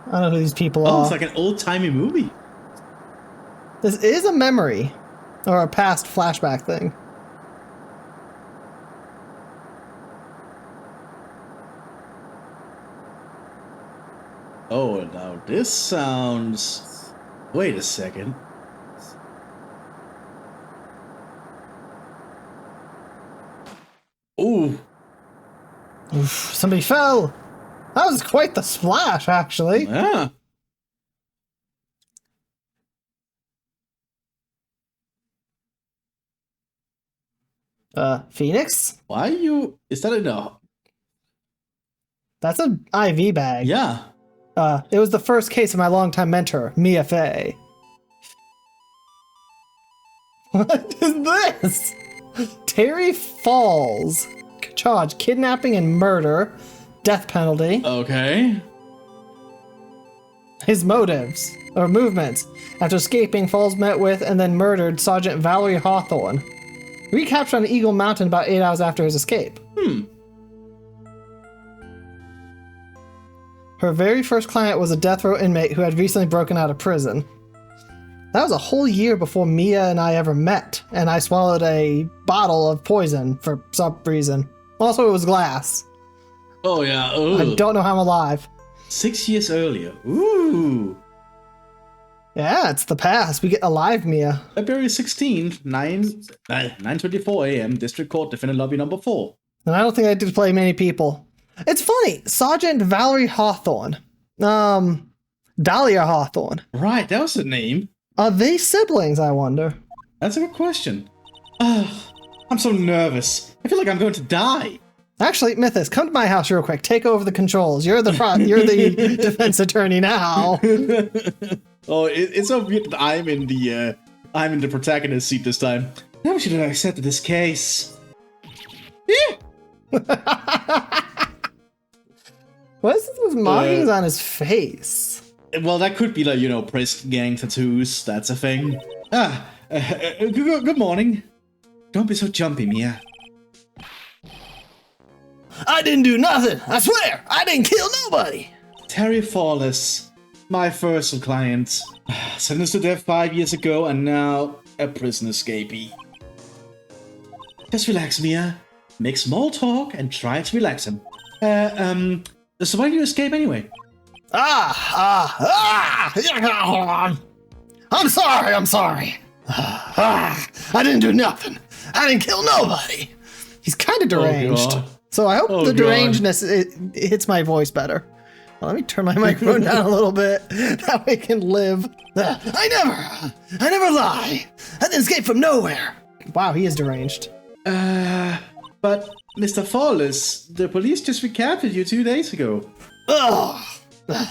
I don't know who these people Oh, are. it's like an old-timey movie. This is a memory. Or a past flashback thing. Oh, now this sounds... Wait a second. Ooh. Oof, somebody fell. That was quite the splash, actually. Yeah. Phoenix? Why are you... Is that enough? That's an IV bag. Yeah. It was the first case of my longtime mentor, Mia Fey. What is this? Terry Falls. Charge kidnapping and murder. Death penalty. Okay. His motives, or movements. After escaping, Falls met with and then murdered Sergeant Valerie Hawthorne. Recaptured on Eagle Mountain about 8 hours after his escape. Her very first client was a death row inmate who had recently broken out of prison. That was a whole year before Mia and I ever met, and I swallowed a bottle of poison for some reason. Also, it was glass. Oh, yeah. Ugh. I don't know how I'm alive. 6 years earlier. Ooh. Yeah, it's the past. We get alive, Mia. February 16th, 9:24 a.m. District Court, Defendant Lobby number 4. And I don't think I did play many people. It's funny. Sergeant Valerie Hawthorne. Dahlia Hawthorne. Right, that was the name. Are they siblings, I wonder? That's a good question. I'm so nervous. I feel like I'm going to die. Actually, Mthis, come to my house real quick. Take over the controls. You're the defense attorney now. Oh, it's so weird that I'm in the protagonist seat this time. Never should have accepted this case. Yeah. What is this with markings on his face? Well, that could be like, you know, press gang tattoos. That's a thing. Good morning. Don't be so jumpy, Mia. I didn't do nothing. I swear. I didn't kill nobody. Terry Fallis, my first client. Sentenced to death 5 years ago and now a prison escapee. Just relax, Mia. Make small talk and try to relax him. So why did you escape anyway? I'm sorry. I didn't do nothing. I didn't kill nobody. He's kind of deranged. Oh, so I hope the derangedness it hits my voice better. Well, let me turn my microphone down a little bit. That way I can live. I never lie. I didn't escape from nowhere. Wow, he is deranged. But Mr. Fallis, the police just recaptured you 2 days ago.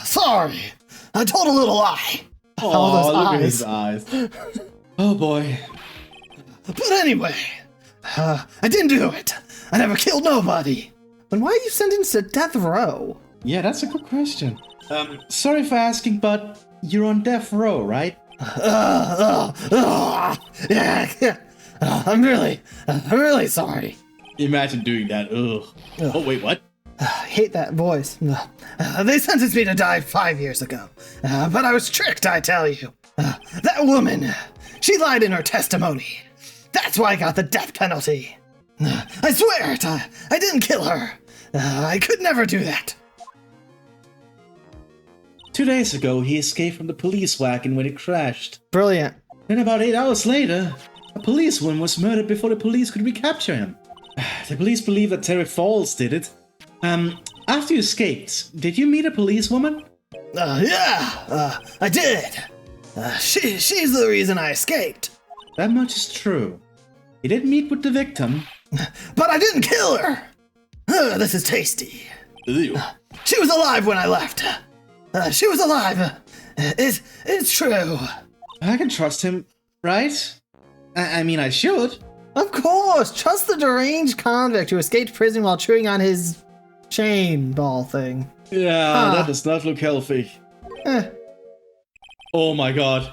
Sorry. I told a little lie. Oh, look at his eyes. Oh boy. But anyway, I didn't do it. I never killed nobody. Then why are you sentenced to death row? Yeah, that's a good question. Sorry for asking, but you're on death row, right? Yeah. I'm really sorry. Imagine doing that. Ugh. Oh, wait, what? I hate that voice. They sentenced me to die 5 years ago. But I was tricked, I tell you. That woman, she lied in her testimony. That's why I got the death penalty. I swear it, I didn't kill her. I could never do that. 2 days ago, he escaped from the police wagon when it crashed. Brilliant. Then about 8 hours later, a policewoman was murdered before the police could recapture him. The police believe that Terry Falls did it. After you escaped, did you meet a policewoman? Yeah, I did. She's the reason I escaped. That much is true. You did meet with the victim. But I didn't kill her. This is tasty. Ew. She was alive when I left. She was alive. It's true. I can trust him, right? I mean, I should. Of course, trust the deranged convict who escaped prison while chewing on his chain ball thing. Yeah, that does not look healthy. Oh my god.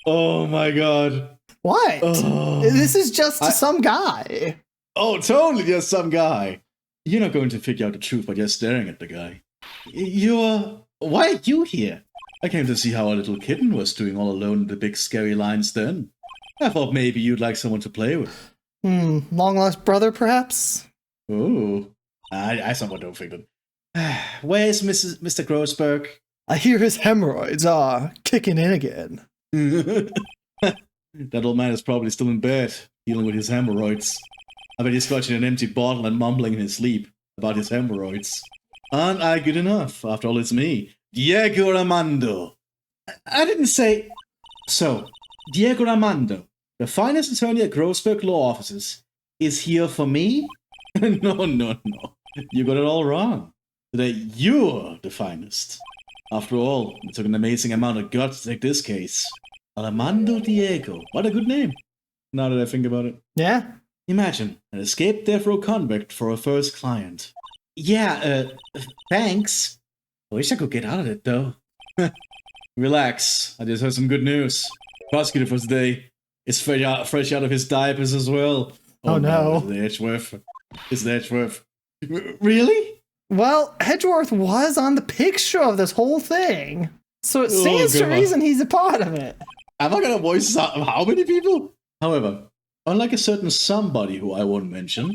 Oh my god. What? Oh. This is just some guy. Oh, totally just some guy. You're not going to figure out the truth by just staring at the guy. You're Why are you here? I came to see how our little kitten was doing all alone in the big scary lion's den. I thought maybe you'd like someone to play with. Long lost brother, perhaps? Oh, I somewhat don't think that. Where's Mr. Grossberg? I hear his hemorrhoids are kicking in again. That old man is probably still in bed, dealing with his hemorrhoids. I bet he's clutching an empty bottle and mumbling in his sleep about his hemorrhoids. Aren't I good enough? After all, it's me, Diego Armando. I didn't say... So, Diego Armando, the finest attorney at Grossberg Law Offices, is here for me? No. You got it all wrong. Today, you're the finest. After all, it took an amazing amount of guts to take this case. Armando Diego. What a good name. Now that I think about it. Yeah? Imagine, an escaped death row convict for a first client. Yeah, thanks. I wish I could get out of it, though. Relax, I just heard some good news. Prosecutor for today is fresh out of his diapers as well. Oh no. It's the Edgeworth. It's the Edgeworth. Really? Well, Edgeworth was on the picture of this whole thing. So it stands to reason he's a part of it. Am I gonna voice how many people? However, unlike a certain somebody who I won't mention,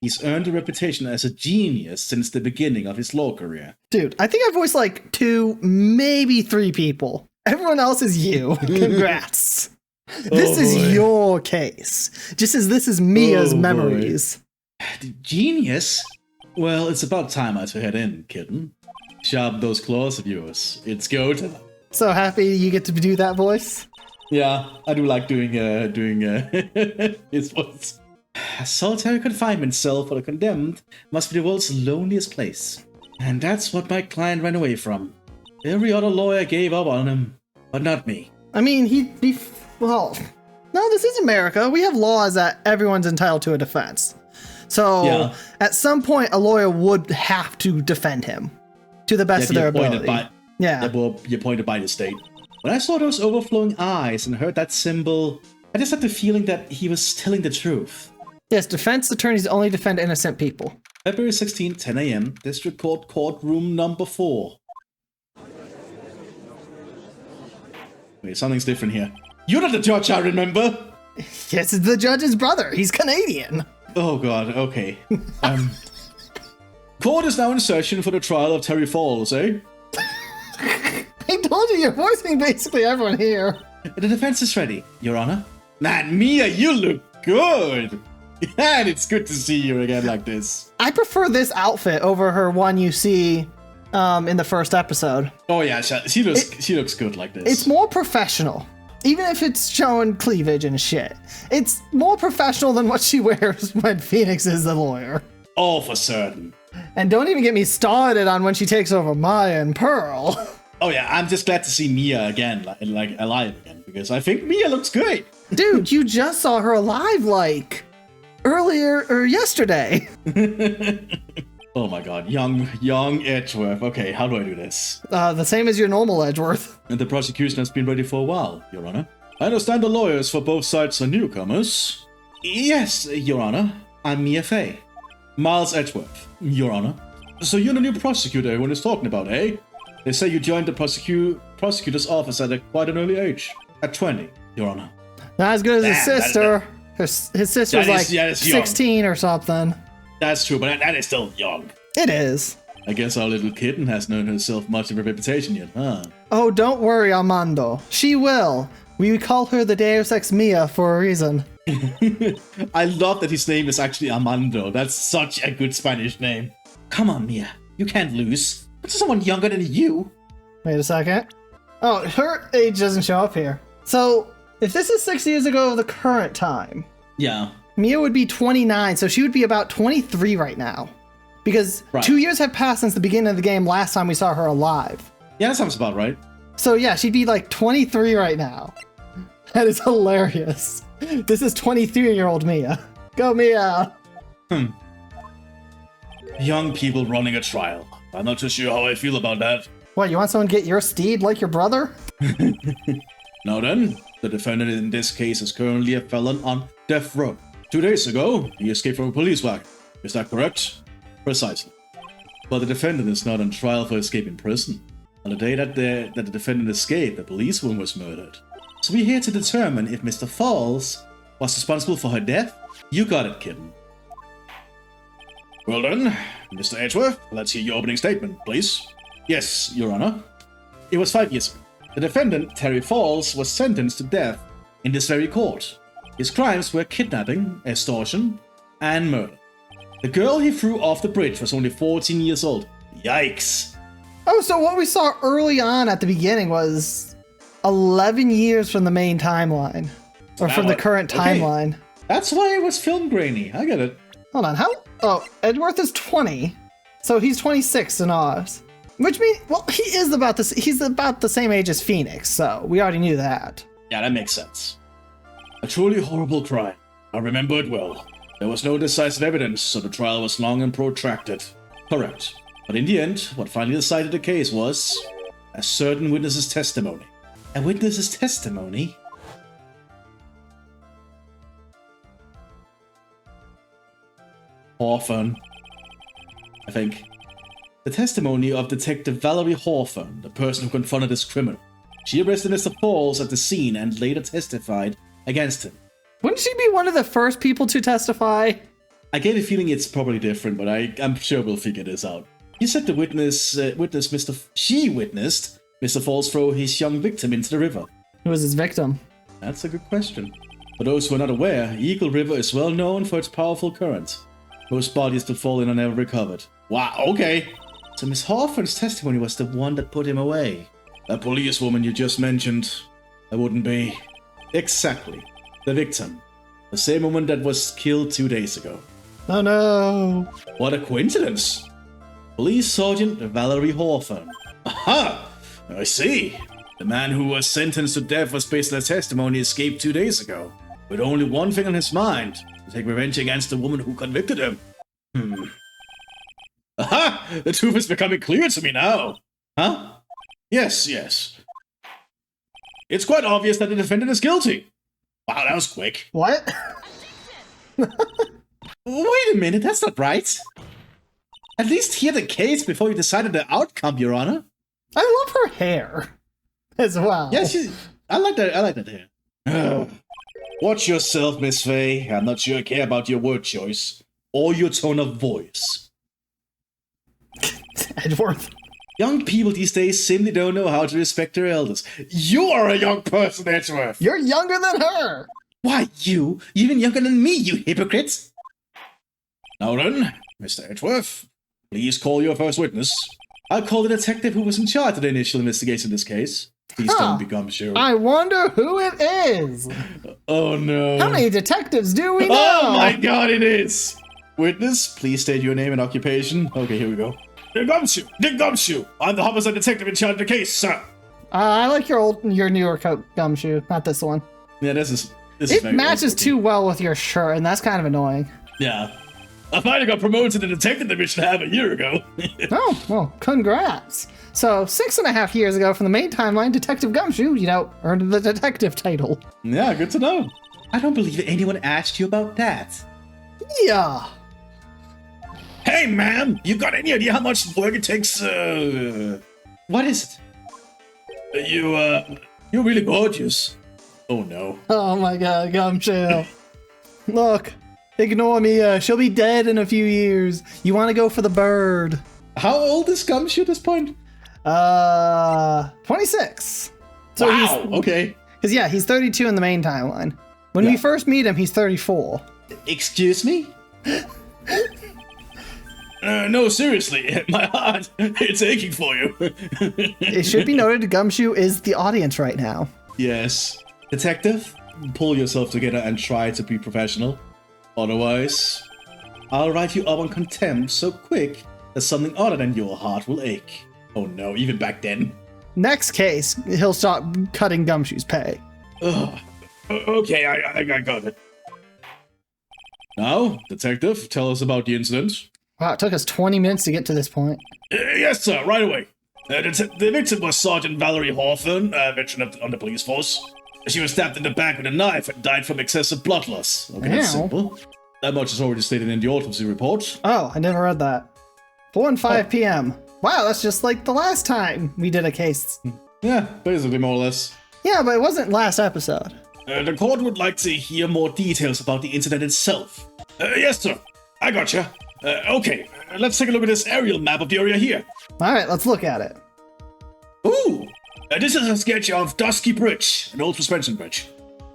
he's earned a reputation as a genius since the beginning of his law career. Dude, I think I voiced like 2, maybe 3 people. Everyone else is you. Congrats. This is your case. Just as this is Mia's memories. Genius? Well, it's about time I had to head in, kitten. Sharpen those claws of yours. It's go time. So happy you get to do that voice? Yeah, I do like doing his voice. A solitary confinement cell for the condemned must be the world's loneliest place. And that's what my client ran away from. Every other lawyer gave up on him, but not me. I mean, well, no, this is America. We have laws that everyone's entitled to a defense. So at some point, a lawyer would have to defend him to the best of their ability. You're appointed by the state. When I saw those overflowing eyes and heard that symbol, I just had the feeling that he was telling the truth. Yes, defense attorneys only defend innocent people. February 16, 10 a.m., District Court, courtroom number 4. Wait, something's different here. You're not the judge, I remember! Yes, it's the judge's brother. He's Canadian. Oh god, okay. Court is now in session for the trial of Terry Falls, eh? I told you, you're voicing basically everyone here. The defense is ready, Your Honor. Man, Mia, you look good! And it's good to see you again like this. I prefer this outfit over her one you see in the first episode. Oh yeah, she looks good like this. It's more professional. Even if it's showing cleavage and shit. It's more professional than what she wears when Phoenix is the lawyer. Oh, for certain. And don't even get me started on when she takes over Maya and Pearl. Oh yeah, I'm just glad to see Mia again, like alive again, because I think Mia looks great. Dude, you just saw her alive like earlier or yesterday. Oh my god, young Edgeworth. Okay, how do I do this? The same as your normal Edgeworth. And the prosecution has been ready for a while, Your Honor. I understand the lawyers for both sides are newcomers. Yes, Your Honor. I'm Mia Fey. Miles Edgeworth, Your Honor. So you're the new prosecutor everyone is talking about, eh? They say you joined the prosecutor's office at quite an early age. At 20, Your Honor. Not as good as his sister. His sister's like 16 or something. That's true, but that is still young. It is. I guess our little kitten hasn't earned herself much of a reputation yet, huh? Oh, don't worry, Armando. She will. We call her the Deus Ex Mia for a reason. I love that his name is actually Armando. That's such a good Spanish name. Come on, Mia. You can't lose. It's someone younger than you. Wait a second. Oh, her age doesn't show up here. So, if this is 6 years ago of the current time... Yeah. Mia would be 29, so she would be about 23 right now. Because 2 years have passed since the beginning of the game last time we saw her alive. Yeah, that sounds about right. So yeah, she'd be like 23 right now. That is hilarious. This is 23-year-old Mia. Go Mia! Young people running a trial. I'm not too sure how I feel about that. What, you want someone to get your steed like your brother? Now then, the defendant in this case is currently a felon on death row. 2 days ago, he escaped from a police wagon. Is that correct? Precisely. But the defendant is not on trial for escaping prison. On the day that the defendant escaped, the policewoman was murdered. So we're here to determine if Mr. Falls was responsible for her death. You got it, kitten. Well done, Mr. Edgeworth. Let's hear your opening statement, please. Yes, Your Honor. It was 5 years ago. The defendant, Terry Falls, was sentenced to death in this very court. His crimes were kidnapping, extortion, and murder. The girl he threw off the bridge was only 14 years old. Yikes. Oh, so what we saw early on at the beginning was 11 years from the main timeline. Or from the current timeline. That's why it was filmed grainy. I get it. Hold on, how? Oh, Edgeworth is 20. So he's 26 in Oz. Which means, well, he's about the same age as Phoenix, so we already knew that. Yeah, that makes sense. A truly horrible crime. I remember it well. There was no decisive evidence, so the trial was long and protracted. Correct. But in the end, what finally decided the case was a certain witness's testimony. A witness's testimony? Hawthorne. I think. The testimony of Detective Valerie Hawthorne, the person who confronted this criminal. She arrested Mr. Falls at the scene and later testified against him. Wouldn't she be one of the first people to testify? I get a feeling it's probably different, but I'm sure we'll figure this out. He said the she witnessed Mr. Falls throw his young victim into the river. Who was his victim? That's a good question. For those who are not aware, Eagle River is well known for its powerful current. Most bodies that fall in are never recovered. Wow, okay. So Miss Hawthorne's testimony was the one that put him away. That policewoman you just mentioned, that wouldn't be. Exactly. The victim. The same woman that was killed 2 days ago. Oh no. What a coincidence. Police Sergeant Valerie Hawthorne. Aha! I see. The man who was sentenced to death was based on a testimony escaped 2 days ago. With only one thing on his mind. To take revenge against the woman who convicted him. Aha! The truth is becoming clear to me now. Huh? Yes. It's quite obvious that the defendant is guilty. Wow, that was quick. What? Wait a minute, that's not right. At least hear the case before you decided the outcome, Your Honor. I love her hair as well. Yes, I like that hair. Watch yourself, Miss Faye. I'm not sure I care about your word choice or your tone of voice. Edgeworth. Young people these days simply don't know how to respect their elders. You are a young person, Edgeworth. You're younger than her. Why, you? Even younger than me, you hypocrite. Now then, Mr. Edgeworth, please call your first witness. I'll call the detective who was in charge of the initial investigation of this case. Please don't become sure. I wonder who it is. Oh no. How many detectives do we know? Oh my god, it is! Witness, please state your name and occupation. Okay, here we go. Dick Gumshoe! I'm the homicide detective in charge of the case, sir. I like your newer coat, Gumshoe, not this one. Yeah, this is it matches too well with your shirt, and that's kind of annoying. Yeah. I finally got promoted to the detective division half a year ago. Oh, well, congrats. So, 6.5 years ago from the main timeline, Detective Gumshoe, earned the detective title. Yeah, good to know. I don't believe anyone asked you about that. Yeah. Hey, ma'am, you got any idea how much work it takes, What is it? You're really gorgeous. Oh, no. Oh, my God, Gumshoe. Look, ignore me. She'll be dead in a few years. You want to go for the bird. How old is Gumshoe at this point? 26. So wow, okay. Because, yeah, he's 32 in the main timeline. When we first meet him, he's 34. Excuse me? No, seriously, my heart, it's aching for you. It should be noted Gumshoe is the audience right now. Yes. Detective, pull yourself together and try to be professional. Otherwise, I'll write you up on contempt so quick that something other than your heart will ache. Oh no, even back then. Next case, he'll start cutting Gumshoe's pay. Ugh. Okay, I got it. Now, detective, tell us about the incident. Wow, it took us 20 minutes to get to this point. Yes, sir, right away. The victim was Sergeant Valerie Hawthorne, a veteran on the police force. She was stabbed in the back with a knife and died from excessive blood loss. Okay, that's simple. That much is already stated in the autopsy report. Oh, I never read that. 4 and 5 p.m. Wow, that's just like the last time we did a case. Yeah, basically more or less. Yeah, but it wasn't last episode. The court would like to hear more details about the incident itself. Yes, sir. I gotcha. Okay, let's take a look at this aerial map of the area here. All right, let's look at it. Ooh, this is a sketch of Dusky Bridge, an old suspension bridge.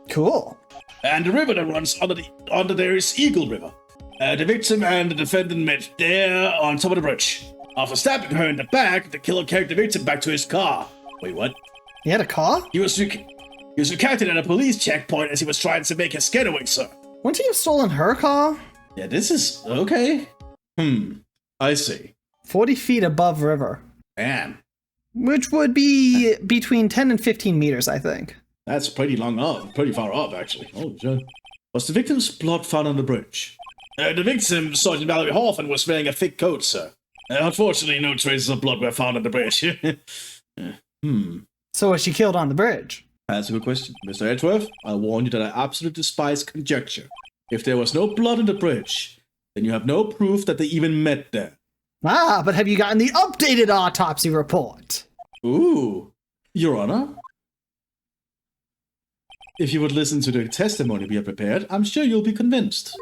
Cool. And the river that runs under there is Eagle River. The victim and the defendant met there on top of the bridge. After stabbing her in the back, the killer carried the victim back to his car. Wait, what? He had a car? He was recounted at a police checkpoint as he was trying to make his getaway, sir. Wouldn't he have stolen her car? Yeah, this is okay. I see. 40 feet above river. Man, Which would be between 10 and 15 meters, I think. that's pretty long up, pretty far up, actually. Oh, sure. Was the victim's blood found on the bridge? The victim, Sergeant Valerie Hoffman, was wearing a thick coat, sir. Unfortunately, no traces of blood were found on the bridge. So was she killed on the bridge? That's a good question. Mr. Edgeworth, I warn you that I absolutely despise conjecture. If there was no blood on the bridge, then you have no proof that they even met there. Ah, but have you gotten the updated autopsy report? Ooh, Your Honor. If you would listen to the testimony we have prepared, I'm sure you'll be convinced.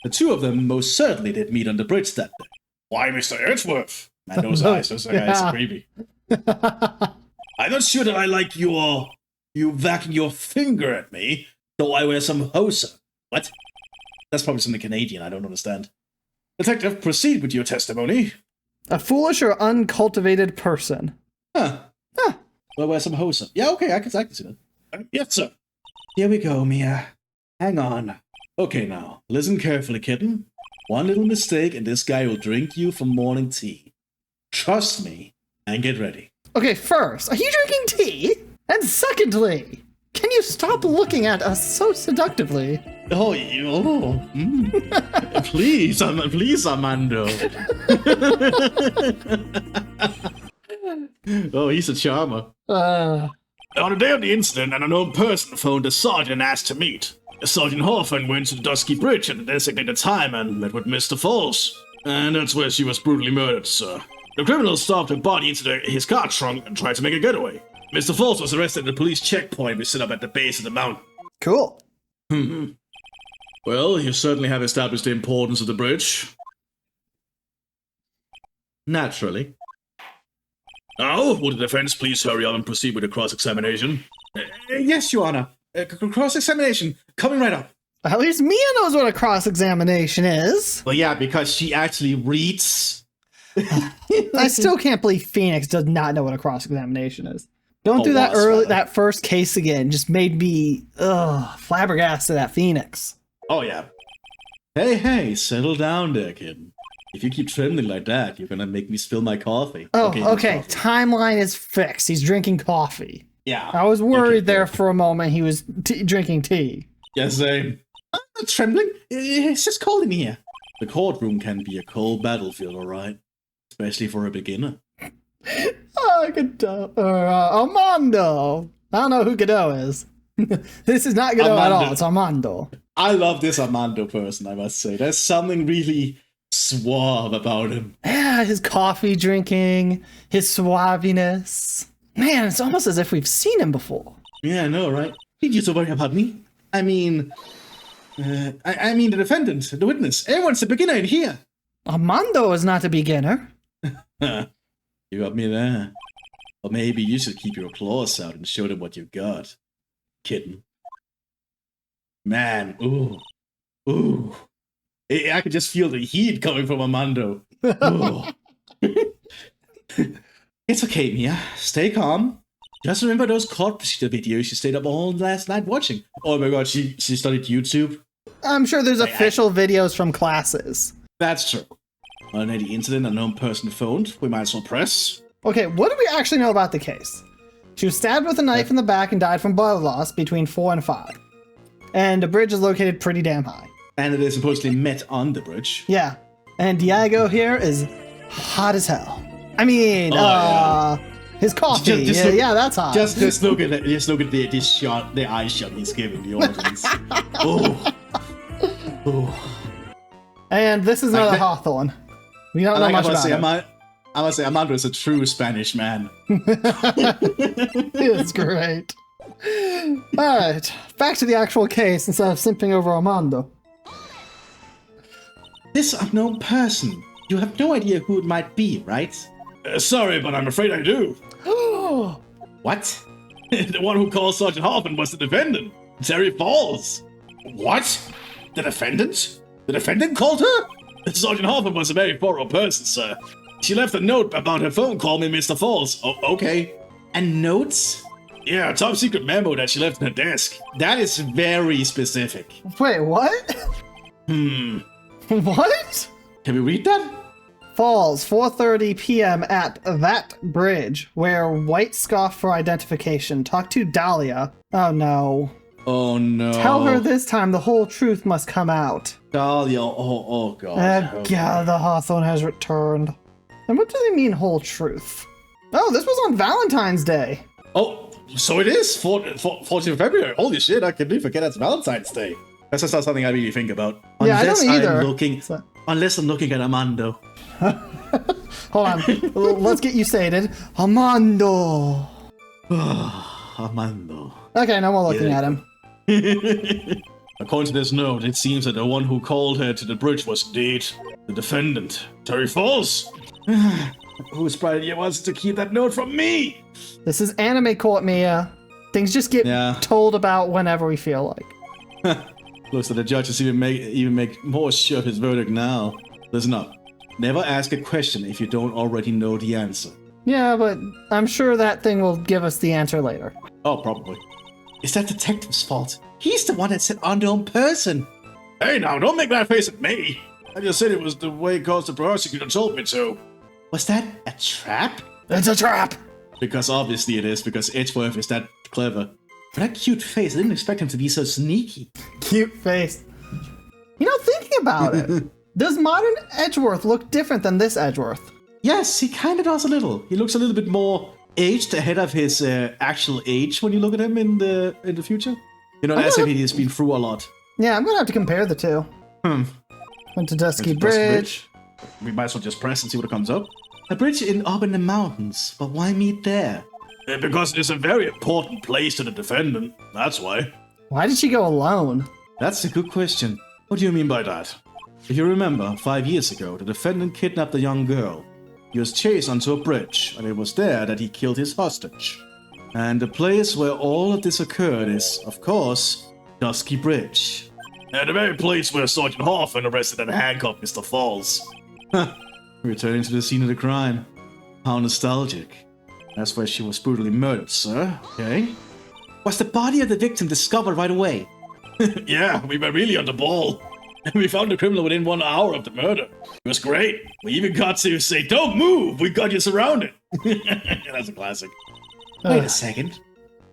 The two of them most certainly did meet on the bridge that day. Why, Mr. Edgeworth? Man, those eyes are creepy. I'm not sure that I like you whacking your finger at me, though I wear some hoser. What? That's probably something Canadian, I don't understand. Detective, proceed with your testimony. A foolish or uncultivated person. Huh. Well, wear some hoser. Yeah, okay, I can see that. Yes, sir. Here we go, Mia. Hang on. Okay, now, listen carefully, kitten. One little mistake and this guy will drink you for morning tea. Trust me, and get ready. Okay, first, are you drinking tea? And secondly, can you stop looking at us so seductively? Please, Armando. Oh, he's a charmer. On the day of the incident, an unknown person phoned the sergeant and asked to meet. Sergeant Hoffman went to the Dusky Bridge at the designated time and met with Mr. Falls. And that's where she was brutally murdered, sir. The criminal stuffed her body into his car trunk and tried to make a getaway. Mr. Falls was arrested at the police checkpoint we set up at the base of the mountain. Cool. Well, you certainly have established the importance of the bridge. Naturally. Now, will the defense please hurry up and proceed with the cross-examination? Yes, Your Honor. Cross-examination. Coming right up. At least Mia knows what a cross-examination is. Well, yeah, because she actually reads. I still can't believe Phoenix does not know what a cross-examination is. Don't do that that first case again. Just made me flabbergasted at Phoenix. Oh, yeah. Hey, settle down there, kid. If you keep trembling like that, you're gonna make me spill my coffee. Oh, okay. Coffee. Timeline is fixed. He's drinking coffee. Yeah. I was worried there for a moment he was drinking tea. Yes, I'm not trembling. It's just cold in here. The courtroom can be a cold battlefield, all right? Especially for a beginner. Armando. I don't know who Godot is. This is not Godot at all. It's Armando. I love this Armando person, I must say. There's something really suave about him. Yeah, his coffee drinking, his suaviness. Man, it's almost as if we've seen him before. Yeah, I know, right? Did you so worry about me? I mean the defendant, the witness. Everyone's a beginner in here. Armando is not a beginner. You got me there. Or maybe you should keep your claws out and show them what you got. Kitten. Man, ooh. I could just feel the heat coming from Armando. It's okay, Mia. Stay calm. Just remember those court procedure videos she stayed up all last night watching. Oh my god, she studied YouTube? I'm sure there's official videos from classes. That's true. On any incident, a known person phoned. We might as well press. Okay, what do we actually know about the case? She was stabbed with a knife in the back and died from blood loss between 4 and 5. And the bridge is located pretty damn high. And it is supposedly met on the bridge. Yeah. And Diego here is hot as hell. I mean, his coffee. Yeah, that's hot. Just look at it. Just look at this shot, the eye shot he's giving the audience. Oh. And this is not a Hawthorne. We don't know much about it. I must say, Armando is a true Spanish man. It's great. Alright, back to the actual case instead of simping over Armando. This unknown person, you have no idea who it might be, right? Sorry, but I'm afraid I do. What? The one who called Sergeant Hoffman was the defendant, Terry Falls. What? The defendant? The defendant called her? Sergeant Hoffman was a very thorough person, sir. She left a note about her phone call with Mr. Falls. Oh, okay. And notes? Yeah, a top secret memo that she left on her desk. That is very specific. Wait, what? What? Can we read that? Falls, 4:30 p.m. at that bridge. Wear white scarf for identification. Talk to Dahlia. Oh no. Oh no. Tell her this time the whole truth must come out. Dahlia, oh god. God, the Hawthorne has returned. And what do they mean, whole truth? Oh, this was on Valentine's Day. Oh, so it is 14th of February. Holy shit, I completely forget that's Valentine's Day. That's just not something I really think about. Yeah, I don't either. Unless I'm looking at Armando. Hold on, let's get you sated. Armando. Armando. Okay, now we're looking at him. According to this note, it seems that the one who called her to the bridge was indeed the defendant, Terry Falls. Whose pride he wants to keep that note from me? This is anime court, Mia. Things just get told about whenever we feel like. Looks like the judges even make more sure of his verdict now. Listen up. Never ask a question if you don't already know the answer. Yeah, but I'm sure that thing will give us the answer later. Oh, probably. It's that detective's fault. He's the one that said unknown person. Hey now, don't make that face at me. I just said it was the way because the prosecutor told me to. Was that a trap? It's a trap! Because obviously it is, because Edgeworth is that clever. For that cute face, I didn't expect him to be so sneaky. Cute face. You know, thinking about it, does modern Edgeworth look different than this Edgeworth? Yes, he kind of does a little. He looks a little bit more aged ahead of his actual age when you look at him in the future. You know, as if he's been through a lot. Yeah, I'm gonna have to compare the two. Went to Dusky Bridge. We might as well just press and see what comes up. A bridge up in the mountains, but why meet there? Because it's a very important place to the defendant, that's why. Why did she go alone? That's a good question. What do you mean by that? If you remember, 5 years ago, the defendant kidnapped a young girl. He was chased onto a bridge, and it was there that he killed his hostage. And the place where all of this occurred is, of course, Dusky Bridge. And the very place where Sergeant Hoffman arrested and handcuffed Mr. Falls. Returning to the scene of the crime. How nostalgic. That's where she was brutally murdered, sir. Okay. Was the body of the victim discovered right away? Yeah, we were really on the ball. We found the criminal within 1 hour of the murder. It was great. We even got to say, "Don't move, we got you surrounded." That's a classic. Wait a second.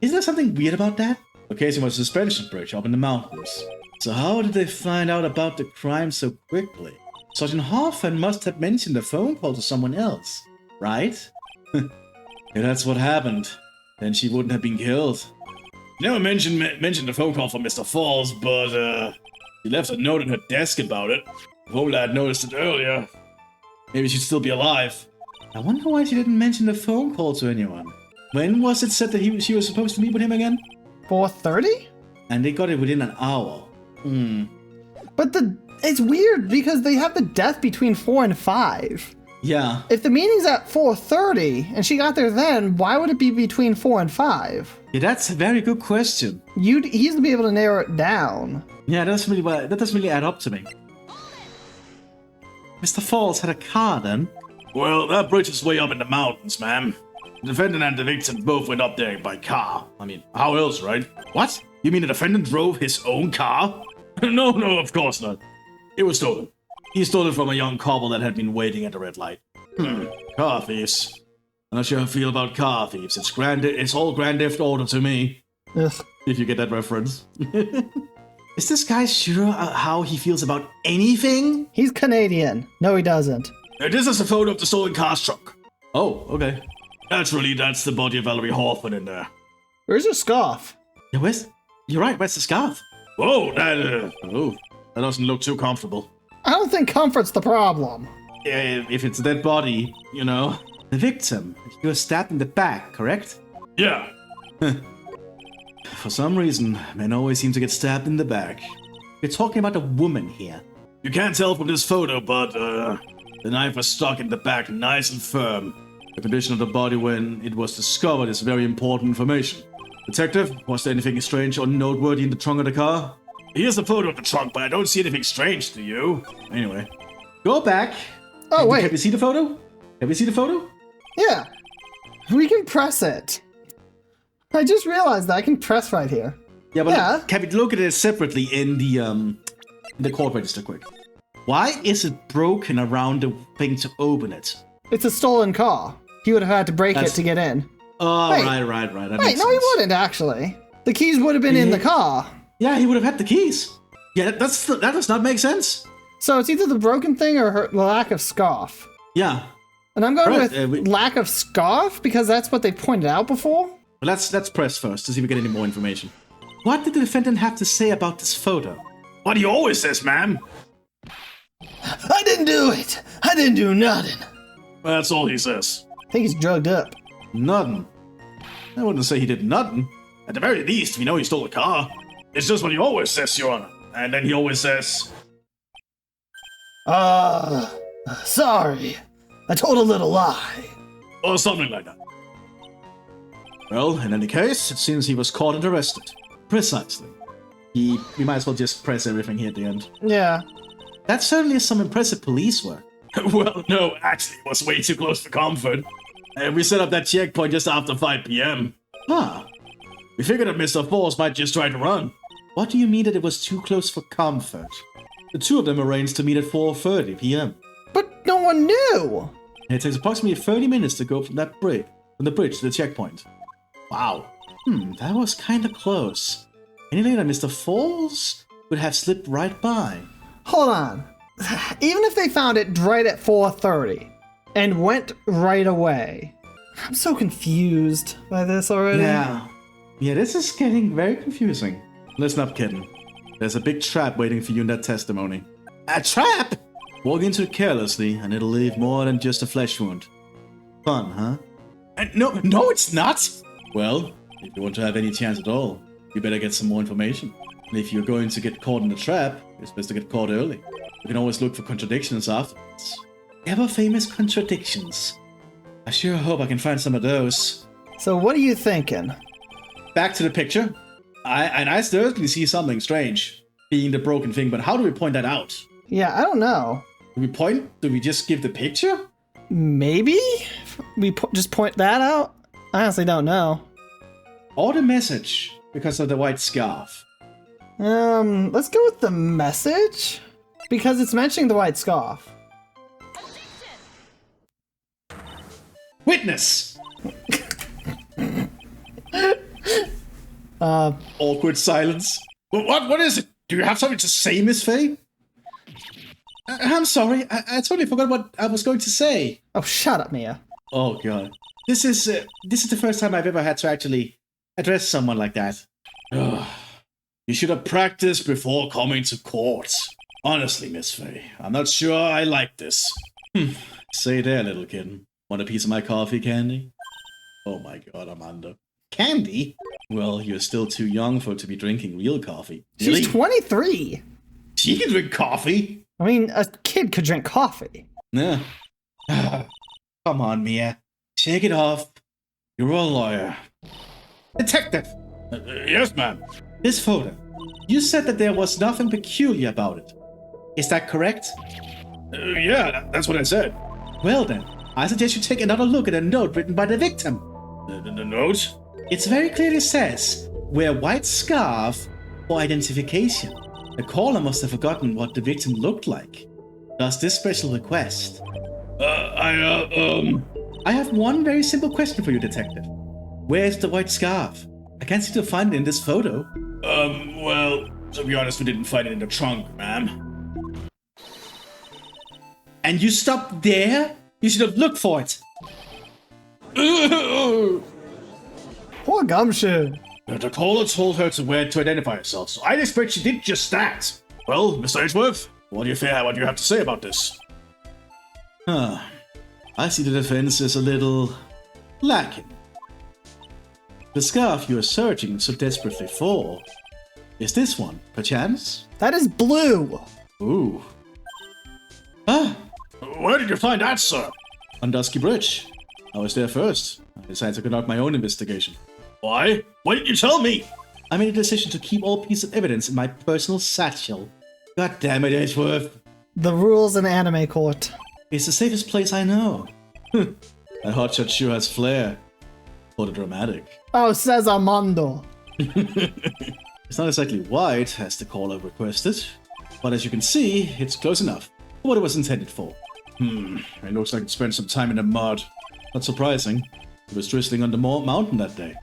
Isn't there something weird about that? The case was a suspension bridge up in the mountains. So how did they find out about the crime so quickly? Sergeant Hoffman must have mentioned a phone call to someone else, right? If that's what happened, then she wouldn't have been killed. Never mentioned the phone call from Mr. Falls, but she left a note on her desk about it. If only I'd noticed it earlier. Maybe she'd still be alive. I wonder why she didn't mention the phone call to anyone. When was it said that she was supposed to meet with him again? 4:30? And they got it within an hour. But it's weird because they have the death between 4 and 5. Yeah. If the meeting's at 4:30 and she got there then, why would it be between 4 and 5? Yeah, that's a very good question. He's gonna be able to narrow it down. Yeah, that doesn't really add up to me. Mr. Falls had a car then? Well, that bridge is way up in the mountains, ma'am. The defendant and the victim both went up there by car. I mean, how else, right? What? You mean the defendant drove his own car? No, of course not. It was stolen. He stole it from a young couple that had been waiting at the red light. Car thieves. I'm not sure how I feel about car thieves. It's all Grand Theft Auto to me. Ugh. If you get that reference. Is this guy sure how he feels about anything? He's Canadian. No, he doesn't. This is a photo of the stolen car's trunk. Oh, okay. Naturally, that's the body of Valerie Hoffman in there. Where's her scarf? Yeah, you're right, where's the scarf? Whoa, that doesn't look too comfortable. I don't think comfort's the problem. if it's a dead body, you know. The victim, he was stabbed in the back, correct? Yeah. For some reason, men always seem to get stabbed in the back. We're talking about a woman here. You can't tell from this photo, but the knife was stuck in the back nice and firm. The condition of the body when it was discovered is very important information. Detective, was there anything strange or noteworthy in the trunk of the car? Here's a photo of the trunk, but I don't see anything strange, do you? Anyway. Go back. Oh, wait. Can we see the photo? Can we see the photo? Yeah. We can press it. I just realized that I can press right here. Yeah, but Yeah. Can we look at it separately in the court register quick? Why is it broken around the thing to open it? It's a stolen car. He would have had to break it to get in. Oh, Wait. right. That Wait, makes no, he sense. wouldn't actually. The keys would have been in the car. Yeah, he would have had the keys. Yeah, that does not make sense. So it's either the broken thing or the lack of scarf. Yeah. And I'm going Right, with lack of scarf because that's what they pointed out before. Well, let's press first to see if we get any more information. What did the defendant have to say about this photo? What he always says, ma'am. I didn't do it. I didn't do nothing. That's all he says. I think he's drugged up. Nothing. I wouldn't say he did nothing. At the very least, we know he stole the car. It's just what he always says, Your Honor. And then he always says, Sorry. I told a little lie. or something like that. Well, in any case, it seems he was caught and arrested. Precisely. We might as well just press everything here at the end. Yeah. That certainly is some impressive police work. Well, no, actually, it was way too close for comfort. We set up that checkpoint just after 5 p.m. Huh. We figured that Mr. Force might just try to run. What do you mean that it was too close for comfort? The two of them arranged to meet at 4:30 p.m. But no one knew. It takes approximately 30 minutes to go from the bridge to the checkpoint. Wow. That was kinda close. Anything that Mr. Falls would have slipped right by. Hold on. Even if they found it right at 4:30 and went right away. I'm so confused by this already. Yeah, this is getting very confusing. Listen up, kitten. There's a big trap waiting for you in that testimony. A trap? Walk into it carelessly, and it'll leave more than just a flesh wound. Fun, huh? No, it's not. Well, if you want to have any chance at all, you better get some more information. And if you're going to get caught in the trap, it's best to get caught early. You can always look for contradictions afterwards. Ever-famous contradictions. I sure hope I can find some of those. So what are you thinking? Back to the picture. I certainly see something strange, being the broken thing, but how do we point that out? Yeah, I don't know. Do we just give the picture? Maybe? We just point that out? I honestly don't know. Or the message, because of the white scarf? Let's go with the message. Because it's mentioning the white scarf. Witness! Uh, Awkward silence. What is it? Do you have something to say, Miss Faye? I'm sorry, I totally forgot what I was going to say. oh, shut up, Mia. Oh god. This is the first time I've ever had to actually address someone like that. You should have practiced before coming to court. Honestly, Miss Faye, I'm not sure I like this. Say there, little kitten. Want a piece of my coffee candy? Oh my god, Amanda. Candy? Well, you're still too young for it to be drinking real coffee. She's 23. She can drink coffee. I mean, a kid could drink coffee. Yeah. Come on, Mia. Shake it off. You're a lawyer. Detective! Yes, ma'am. This photo. You said that there was nothing peculiar about it. Is that correct? Yeah, that's what I said. Well then, I suggest you take another look at a note written by the victim. The note? It very clearly says, wear white scarf for identification. The caller must have forgotten what the victim looked like. Thus this special request. I have one very simple question for you, Detective. Where's the white scarf? I can't seem to find it in this photo. Well, to be honest, we didn't find it in the trunk, ma'am. And you stopped there? You should have looked for it. Poor Gumshoe. The caller told her to wear it to identify herself, so I'd expect she did just that. Well, Mr. Edgeworth, what do you have to say about this? Huh. I see the defense is a little lacking. The scarf you are searching so desperately for is this one, perchance? That is blue. Ooh. Ah, Where did you find that, sir? on Dusky Bridge. I was there first. I decided to conduct my own investigation. Why? Why didn't you tell me? I made a decision to keep all pieces of evidence in my personal satchel. God damn it, Edgeworth. The rules in anime court. It's the safest place I know. That hotshot sure has flair for the dramatic. Oh, says Armando. It's not exactly white, as the caller requested, but as you can see, it's close enough for what it was intended for. It looks like it spent some time in the mud. Not surprising. It was drizzling on the mountain that day.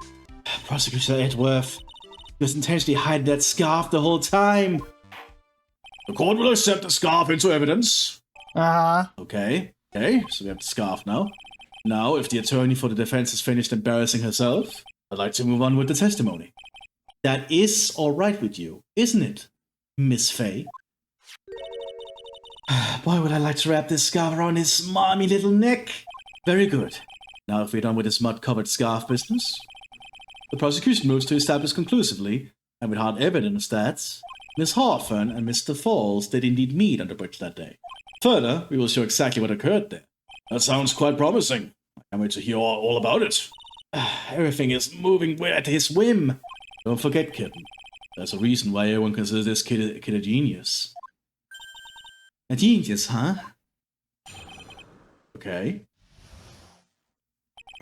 Prosecutor Edgeworth, he was intentionally hiding that scarf the whole time. The court will accept the scarf into evidence. Okay, so we have the scarf now. Now, if the attorney for the defense has finished embarrassing herself, I'd like to move on with the testimony. That is all right with you, isn't it, Miss Faye? Boy, would I like to wrap this scarf around his smarmy little neck. Very good. Now, if we're done with this mud-covered scarf business, the prosecution moves to establish conclusively, and with hard evidence that Miss Hawthorne and Mr. Falls did indeed meet on the bridge that day. Further, we will show exactly what occurred there. That sounds quite promising. I can't wait to hear all about it. Everything is moving at his whim. Don't forget, kitten. There's a reason why everyone considers this kid a genius. A genius, huh? Okay.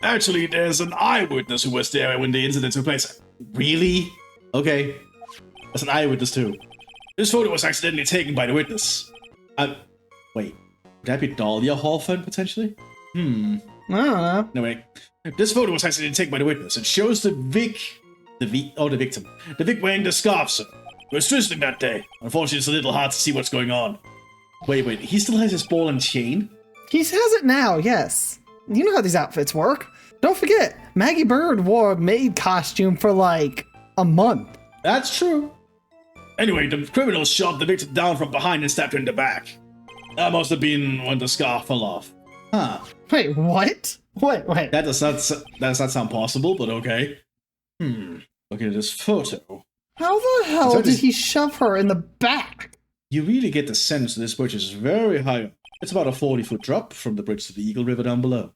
Actually, there's an eyewitness who was there when the incident took place. Really? Okay. There's an eyewitness too. This photo was accidentally taken by the witness. Wait. Would that be Dahlia Hawthorne, potentially? I don't know. No, wait. This photo was accidentally taken by the witness. It shows the victim. The Vic wearing the scarf, sir. It was drizzling that day. Unfortunately, it's a little hard to see what's going on. Wait. He still has his ball and chain? He has it now, yes. You know how these outfits work. Don't forget, Maggie Bird wore a maid costume for like a month. That's true. Anyway, the criminals shoved the victim down from behind and stabbed her in the back. That must have been when the scarf fell off. Huh. Wait, what? Wait. That does not sound possible, but okay. Looking at this photo. How the hell did he shove her in the back? You really get the sense that this bridge is very high up. It's about a 40-foot drop from the bridge to the Eagle River down below.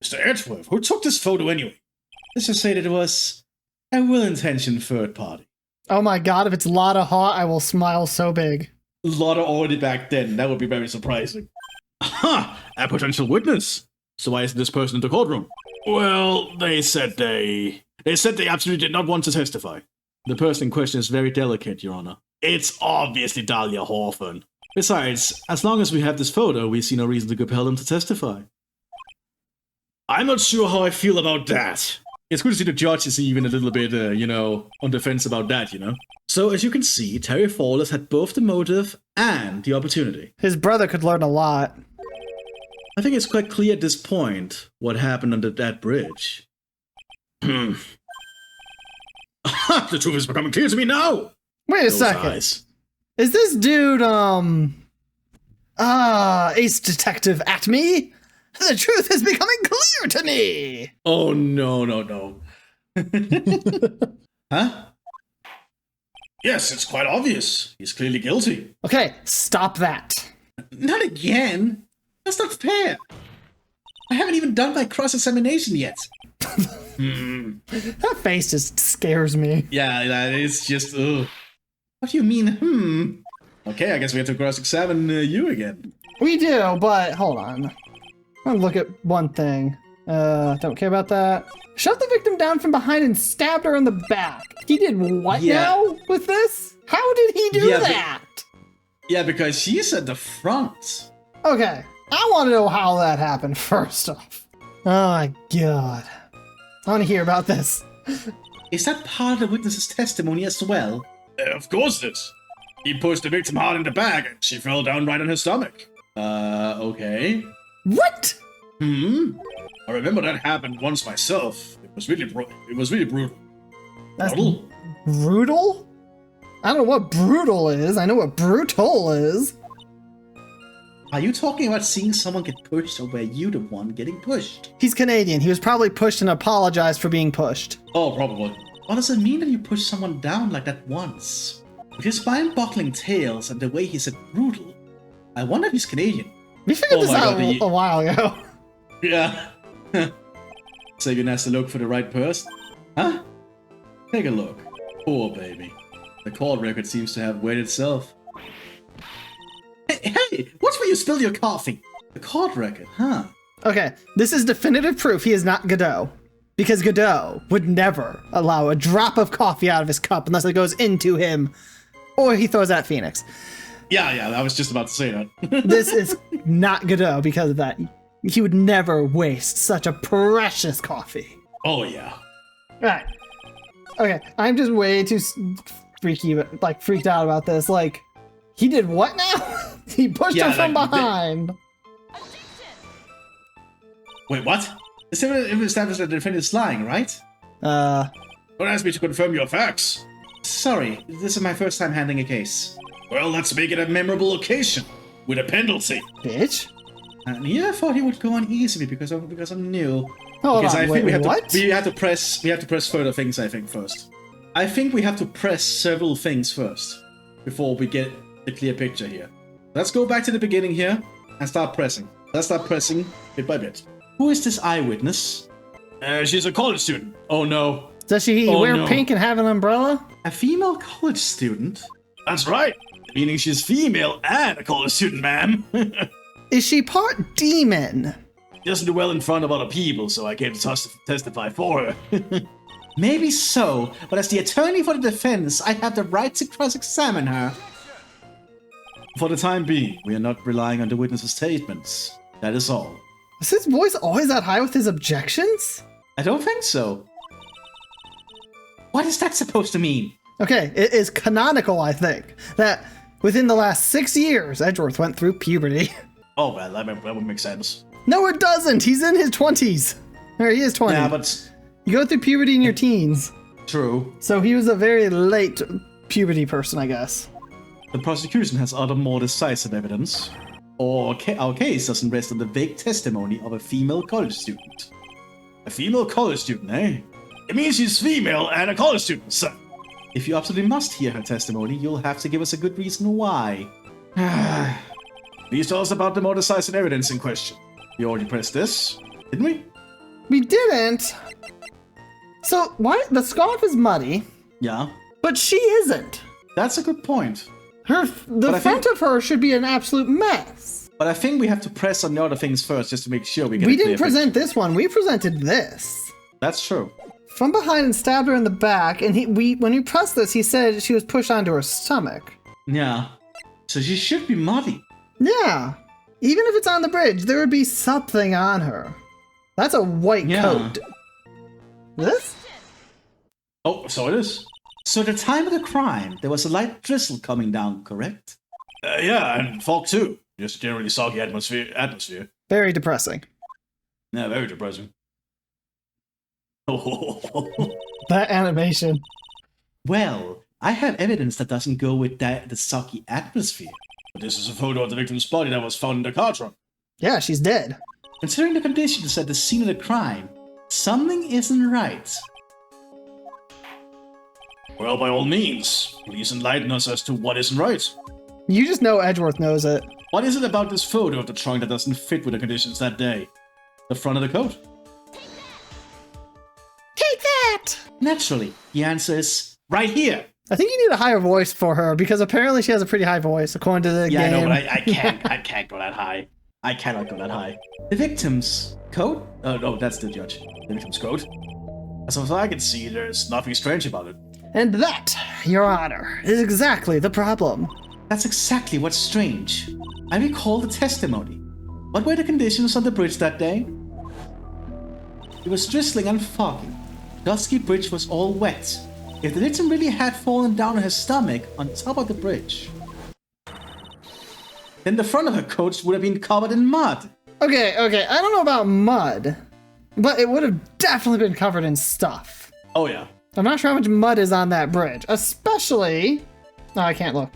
Mr. Edgeworth, who took this photo anyway? Let's just say that it was a well-intentioned third party. Oh my god, if it's Lotta Hot, I will smile so big. Lotta already back then. That would be very surprising. Aha! A potential witness. So why isn't this person in the courtroom? Well, they said they absolutely did not want to testify. The person in question is very delicate, Your Honor. It's obviously Dahlia Hawthorne. Besides, as long as we have this photo, we see no reason to compel them to testify. I'm not sure how I feel about that. It's good to see the judge is even a little bit, on the fence about that, So, as you can see, Terry Fawless had both the motive and the opportunity. His brother could learn a lot. I think it's quite clear at this point what happened under that bridge. The truth is becoming clear to me now. Wait a second. Is this dude, Ace Detective at me? The truth is becoming clear to me! Oh, no. Huh? Yes, it's quite obvious. He's clearly guilty. Okay, stop that. Not again. That's not fair. I haven't even done my cross-examination yet. That face just scares me. Yeah, it's just, ugh. What do you mean, Okay, I guess we have to cross-examine you again. We do, but hold on. I'm gonna look at one thing. Don't care about that. Shoved the victim down from behind and stabbed her in the back. He did what now with this? How did he do that? Yeah, because she's at the front. Okay, I want to know how that happened first off. Oh my god. I want to hear about this. Is that part of the witness's testimony as well? Of course it is. He pushed the victim hard in the back and she fell down right on her stomach. Okay. What? I remember that happened once myself. It was really brutal. That's brutal? I don't know what brutal is. I know what brutal is. Are you talking about seeing someone get pushed, or were you the one getting pushed? He's Canadian. He was probably pushed and apologized for being pushed. Oh, probably. What does it mean that you push someone down like that once? With his spine-buckling tales and the way he said brutal, I wonder if he's Canadian. We figured this my out God, a while ago. Yeah. Sabian has to look for the right person. Huh? Take a look. Poor baby. The court record seems to have weighed itself. Hey, what's where you spilled your coffee? The court record, huh? Okay, this is definitive proof he is not Godot. Because Godot would never allow a drop of coffee out of his cup unless it goes into him, or he throws at Phoenix. Yeah, I was just about to say that. This is not Godot because of that. He would never waste such a precious coffee. Oh, yeah. Right. Okay, I'm just way too freaky, freaked out about this. Like, he did what now? He pushed her from behind. Wait, what? It's established that the defendant is lying, right? Don't ask me to confirm your facts. Sorry, this is my first time handling a case. Well, let's make it a memorable occasion with a penalty. Bitch. And yeah, I thought he would go on easily because I'm new. Hold because on, I think what? we have to press further things, I think, first. I think we have to press several things first before we get the clear picture here. Let's go back to the beginning here and start pressing. Let's start pressing bit by bit. Who is this eyewitness? She's a college student. Oh no. Does she wear pink and have an umbrella? A female college student? That's right. Meaning she's female and a college student, ma'am. Is she part demon? She doesn't do well in front of other people, so I came to testify for her. Maybe so, but as the attorney for the defense, I have the right to cross-examine her. For the time being, we are not relying on the witness's statements. That is all. Is his voice always that high with his objections? I don't think so. What is that supposed to mean? Okay, it is canonical, I think, that within the last 6 years, Edgeworth went through puberty. Oh, well, that would make sense. No, it doesn't. He's in his 20s. Or he is 20. Yeah, but... You go through puberty in your teens. True. So he was a very late puberty person, I guess. The prosecution has other more decisive evidence. Or our case doesn't rest on the vague testimony of a female college student. A female college student, eh? It means she's female and a college student, so... If you absolutely must hear her testimony, you'll have to give us a good reason why. Please tell us about the more decisive evidence in question. We already pressed this, didn't we? We didn't. So, why? The scarf is muddy. Yeah. But she isn't. That's a good point. The front of her should be an absolute mess. But I think we have to press on the other things first just to make sure we get We didn't present this one. We presented this. That's true. From behind and stabbed her in the back, and when we pressed this, he said she was pushed onto her stomach. Yeah. So she should be muddy. Yeah. Even if it's on the bridge, there would be something on her. That's a white coat. This? Oh, so it is. So at the time of the crime, there was a light drizzle coming down, correct? Yeah, and fog too. Just generally soggy atmosphere. Very depressing. Yeah, very depressing. That animation. Well, I have evidence that doesn't go with the soggy atmosphere. But this is a photo of the victim's body that was found in the car trunk. Yeah, she's dead. Considering the conditions at the scene of the crime, something isn't right. Well, by all means, please enlighten us as to what isn't right. You just know Edgeworth knows it. What is it about this photo of the trunk that doesn't fit with the conditions that day? The front of the coat? Take that! Naturally, the answer is right here. I think you need a higher voice for her, because apparently she has a pretty high voice, according to the game. Yeah, I know, but I can't go that high. I cannot go that high. The victim's coat? Oh, no, that's the judge. The victim's coat? As far as I can see, there's nothing strange about it. And that, Your Honor, is exactly the problem. That's exactly what's strange. I recall the testimony. What were the conditions on the bridge that day? It was drizzling and foggy. Dusky bridge was all wet. If the victim really had fallen down on her stomach on top of the bridge, then the front of her coat would have been covered in mud. Okay, I don't know about mud, but it would have definitely been covered in stuff. Oh, yeah. I'm not sure how much mud is on that bridge, especially... No, I can't look.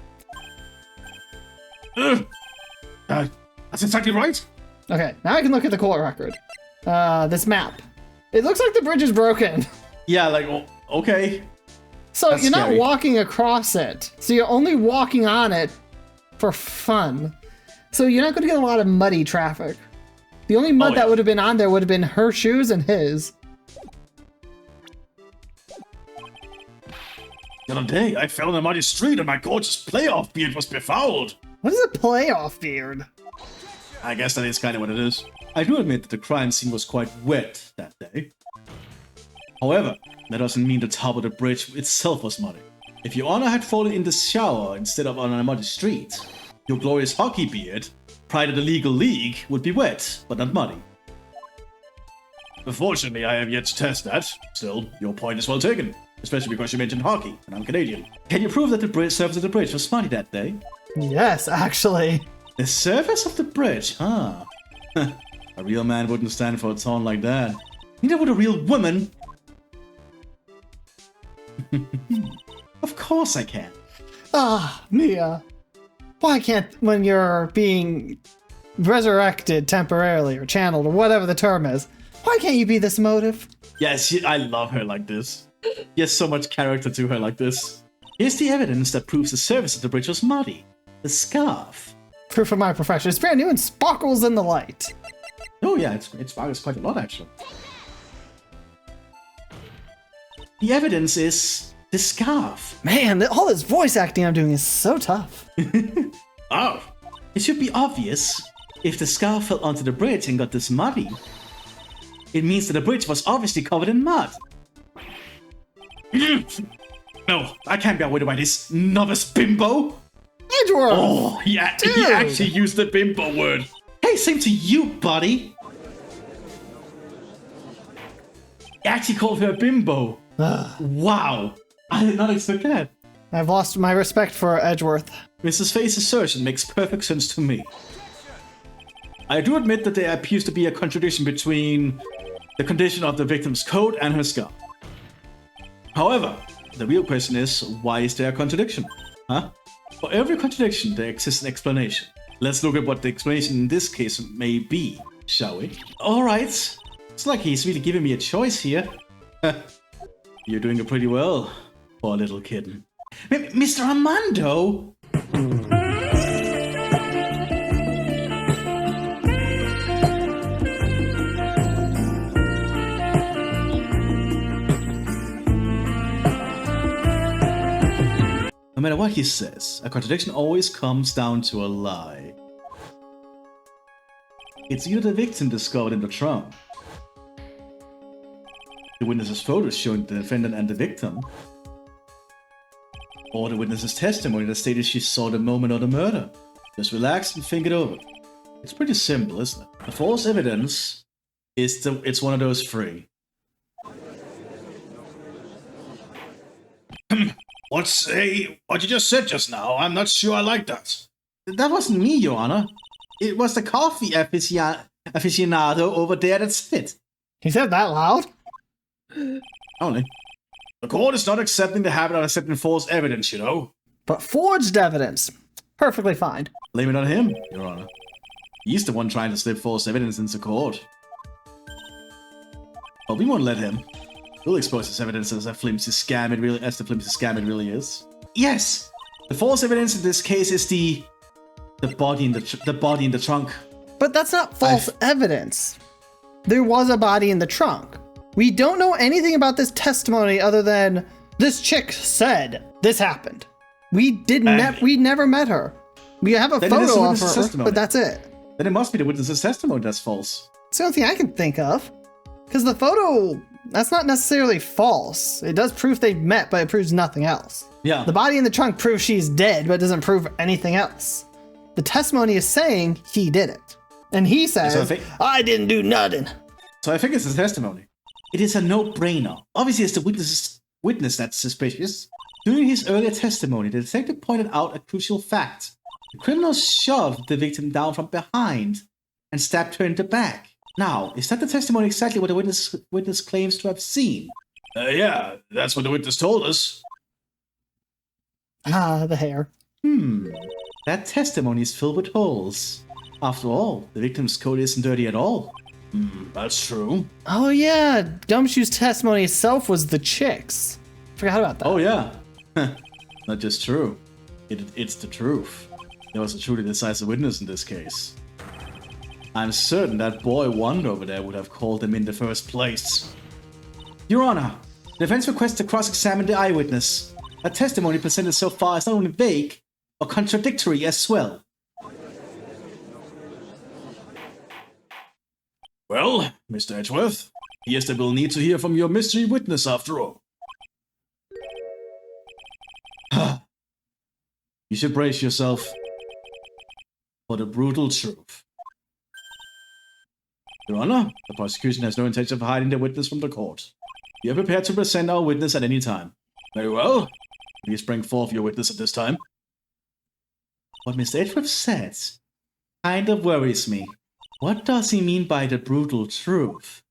That's exactly right. Okay, now I can look at the court record. This map. It looks like the bridge is broken. Yeah, like, okay. So That's you're not scary. walking across it. So you're only walking on it for fun. So you're not going to get a lot of muddy traffic. The only mud yeah. that would have been on there would have been her shoes and his. The other day, I fell in a muddy street and my gorgeous playoff beard was befouled. What is a playoff beard? I guess that is kind of what it is. I do admit that the crime scene was quite wet that day. However, that doesn't mean the top of the bridge itself was muddy. If your honor had fallen in the shower instead of on a muddy street, your glorious hockey beard, pride of the legal league, would be wet, but not muddy. Unfortunately, I have yet to test that. Still, your point is well taken. Especially because you mentioned hockey, and I'm Canadian. Can you prove that the surface of the bridge was muddy that day? Yes, actually. The surface of the bridge, huh? A real man wouldn't stand for a taunt like that. Neither would a real woman. Of course I can. Ah, Mia. Why can't, when you're being resurrected temporarily or channeled or whatever the term is, why can't you be this motive? Yes, I love her like this. There's so much character to her like this. Here's the evidence that proves the surface of the bridge was muddy. The scarf. Proof of my profession. It's brand new and sparkles in the light. Oh yeah, it sparkles quite a lot actually. The evidence is the scarf. Man, all this voice acting I'm doing is so tough. Oh, It should be obvious. If the scarf fell onto the bridge and got this muddy, it means that the bridge was obviously covered in mud. no, I can't be outwitted by this novice bimbo. Edgeworth! Oh, yeah, he Dude. actually used the bimbo word. Hey, same to you, buddy. He actually called her a bimbo. Wow. I did not expect that. I've lost my respect for Edgeworth. Mrs. Faye's assertion makes perfect sense to me. I do admit that there appears to be a contradiction between the condition of the victim's coat and her scarf. However, the real question is, why is there a contradiction? Huh? For every contradiction, there exists an explanation. Let's look at what the explanation in this case may be, shall we? Alright. It's like he's really giving me a choice here. You're doing it pretty well, poor little kitten. Mr. Armando! No matter what he says, a contradiction always comes down to a lie. It's either the victim discovered in the trunk, the witness's photos showing the defendant and the victim, or the witness's testimony that stated she saw the moment of the murder. Just relax and think it over. It's pretty simple, isn't it? The false evidence is it's one of those three. What you just said just now, I'm not sure I like that. That wasn't me, Your Honor. It was the coffee aficionado over there that said it. He said that loud? Only. The court is not accepting the habit of accepting false evidence, you know. But forged evidence. Perfectly fine. Blame it on him, Your Honor. He's the one trying to slip false evidence into court. Well, we won't let him. We'll expose this evidence as the flimsy scam it really is. Yes, the false evidence in this case is the body in the trunk. But that's not false evidence. There was a body in the trunk. We don't know anything about this testimony other than this chick said this happened. We never met her. We have a Then it is the photo of witness's her, testimony. but that's it. Then it must be the witness's testimony that's false. It's the only thing I can think of. Because the photo, that's not necessarily false. It does prove they met, but it proves nothing else. Yeah. The body in the trunk proves she's dead, but it doesn't prove anything else. The testimony is saying he did it. And he says, I didn't do nothing. So I think it's his testimony. It is a no-brainer. Obviously, it's the witness that's suspicious. During his earlier testimony, the detective pointed out a crucial fact. The criminal shoved the victim down from behind and stabbed her in the back. Now, is that the testimony exactly what the witness claims to have seen? Yeah, that's what the witness told us. Ah, the hair. That testimony is filled with holes. After all, the victim's code isn't dirty at all. That's true. Oh yeah, Gumshoe's testimony itself was the chicks. Forgot about that. Oh yeah. Not just true. It's the truth. There was a truly decisive witness in this case. I'm certain that boy Wonder over there would have called him in the first place. Your Honor, the defense requests to cross-examine the eyewitness. Her testimony presented so far is not only vague, but contradictory as well. Well, Mr. Edgeworth, yes, they will need to hear from your mystery witness after all. You should brace yourself for the brutal truth. Your Honor, the prosecution has no intention of hiding the witness from the court. You are prepared to present our witness at any time. Very well. Please bring forth your witness at this time. What Mr. Edgeworth said kind of worries me. What does he mean by the brutal truth?